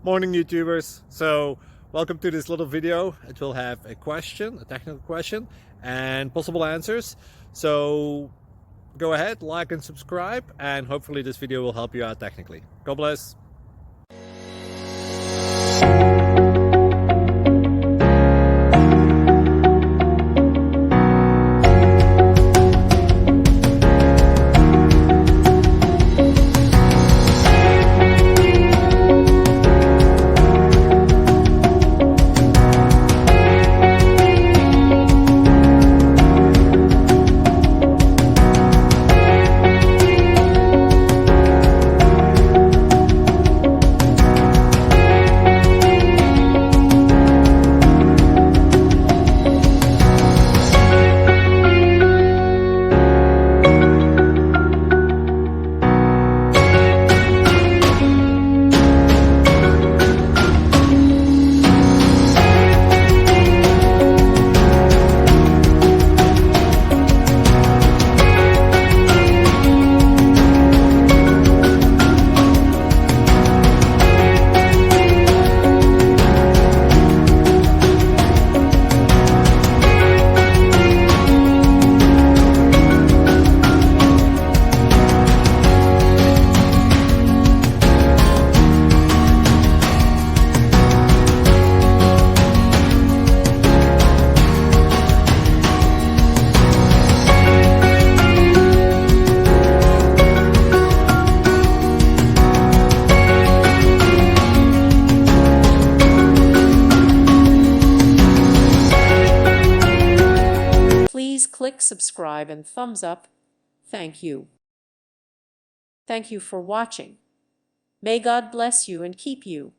Morning, YouTubers. So welcome to this little video. It will have a question, a technical question, and possible answers. So go ahead, like and subscribe, and hopefully this video will help you out technically. God bless. Please click subscribe and thumbs up. Thank you. Thank you for watching. May God bless you and keep you.